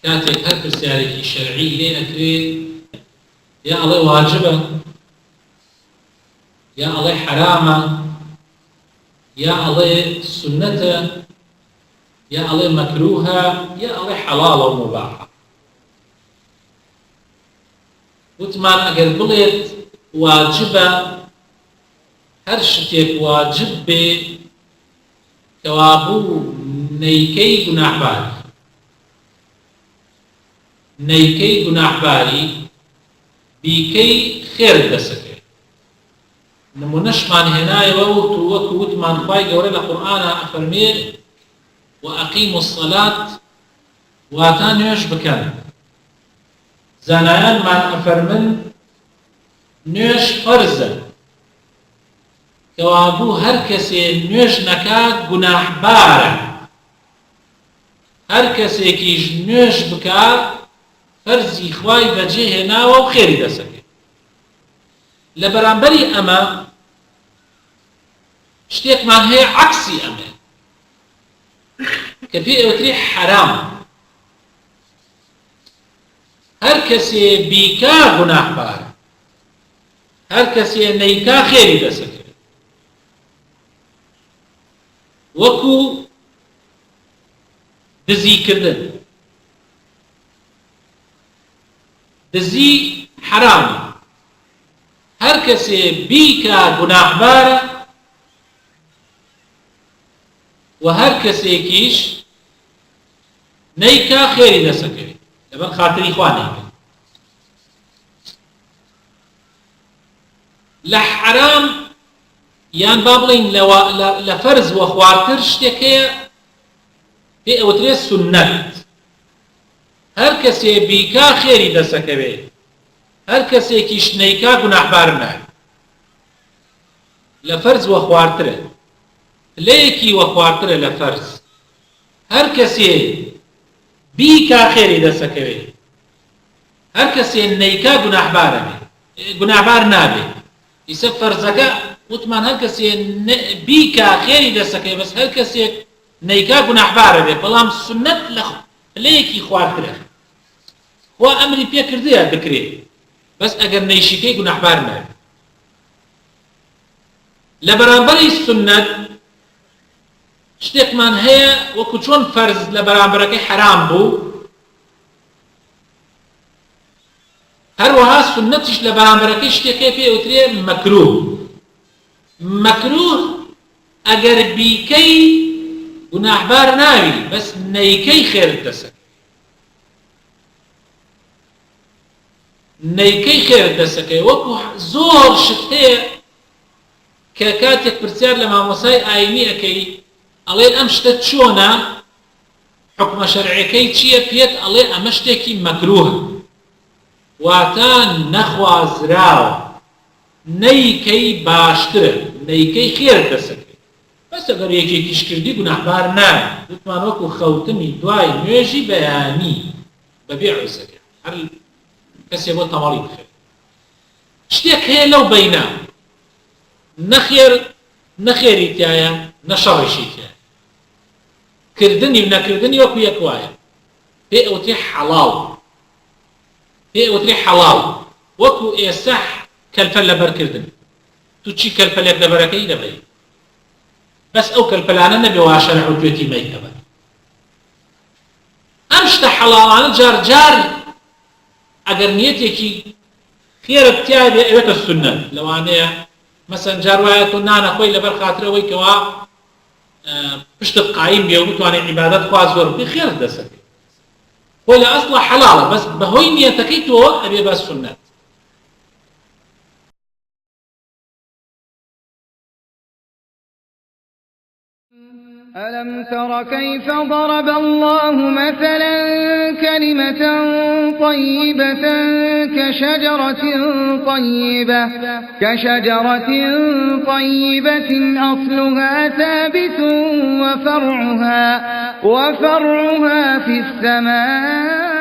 كاتێک هەر پرسیارێکی شەرعی لێ ئەکرێت یا ئەڵێ واجبە یا ئەڵێ حرامە یا ئەڵێ سنەتە یا ئەڵێ مەکروهە یا ئەڵێ حەڵاڵە و مباحە. وتمان ئەگەر بڵێت واجبە هەر شتێک واجب بێ کەوا بوو نەیکەی گوناحباری نەیکەی گوناحباری بیکەی خێر دەسەکرێت. نمونەشمان هێنایەوە وەکو وتمان خوای گەورە لە قورئانە ئەفەرمێ وأقيموا الصلاة واتە نوێژ بکەن. زانایانمان ئەفەرمن نوێژ فەرزە کەوا بوو هەر کەسێ نوێژ نەکات گوناحبارە، هەر کەسێکیش نوێژ بکات فەرزی خوای بەجێهێناوە و خێری دەسەکرێت. لە بەرامبەری ئەمە شتێکمان هەیە عەکسی ئەمە کە پێی ئەوترێ حەرام. هەر کەسێ بیکا گوناحبارە، هەر کەسێ نەیکا خێری دەسەکرێت. وەکو دزیکردن، دزی حرامە، هەر کەسێ بیکا گوناحبارە و هەر کەسێکیش نەیکا خێری دەسەکەوێت لەبەر خاتری خوا نەیکە. لە حرام یان با بڵین لە فەرز وە خواردتر شتێک هەیە پێی ئەوترێت سونەت. هەر کەسێ بیکا خێری دەسەکەوێت، هەر کەسێکیش نەیکا گوناحبار نابێت. لە فەرز وە خواردترە، لەیەکی وە خواردترە لە فەرز. هەر کەسێ بیکا خێری دەسەکەوێت، هەر کەسێ نەیکا گوناحبار نابێت. ئیسە فەرزەکە وتمان هەر کەسێ بیکا خێری دەسەکەوێت، بەس هەر کەسێک نەیکا گوناحبارە بێت. بەڵام سونەت لەیەکی خواردترە، خوا ئەمری پێ کردووە بکرێت، بەس ئەگەر نەیشیکەی گوناحبار نابێت. لە بەرامبەری سونەت شتێکمان هەیە وەکو چۆن فەرز لە بەرامبەرەکەی حرام بوو، هەروەها سونەتیش لە بەرامبەرەکەی شتێکی پێ ئەوترێ مەکروه. مەکروه ئەگەر بیکەی گوناحبار ناوی، بەس نەیکەی خێرت دەسەکەوێت. نەیکەی خێرت دەسەکەوێت. وەکو زۆر شت هەیە کە کاتێک پرسیار لە مامۆسای ئاینی ئەەکەی ئەڵێ ئەم شتە چۆنە، حکمە شەرعیەکەی چییە، پێت ئەڵێ ئەمە شتێکی مەکروهە، واتە نەخوازراوە، نەیکەی باشترە، نەیکەی خێرت دەسەکەوێت. بەس ئەگەر یەکێکیش کردی گوناحبار نابێت. وتمان وەکو خەوتنی دوای نوێژی بەیانی بەبێ عوزەکە، هەر کەسێ بۆ تەواڵی بخێت. شتێک هەیە لەو بەینە، نەخێری تایە نەشەڕیشی تایە، کردنی و نەکردنی وەکو یەک وایە، پێ ئەوترێ حەڵاڵ، پێ ئەوترێ حەڵاڵ. وەکو ئێستا کەلپەل لەبەرکردن، تو چی کەلپەلێک لەبەرەکەی دەبەی، بەس ئەو کەلپەلانە نەبێ وا شەرع و توێتی مەیکەبە. ئەم شتە حەڵاڵانە جار جار ئەگەر نیەتێکی خێرت تیا بێ ئەوێتە سونەت. لەوانەیە مەسەن جار وایە تۆ نانەخۆی لەبەر خاترەوەی کەوا پشتت قایم بێ و بتوانێت عیبادەت خوا زۆر بکەی، خێرت دەسەکەوێت. خۆی لە ئەسڵە حەڵاڵە، بەس بەهۆی نیەتەکەی تۆ ئەبێ بە سونەت. ألم تر كيف ضرب الله مثلا كلمة طيبة كشجرة طيبة أصلها ثابت وفرعها في السماء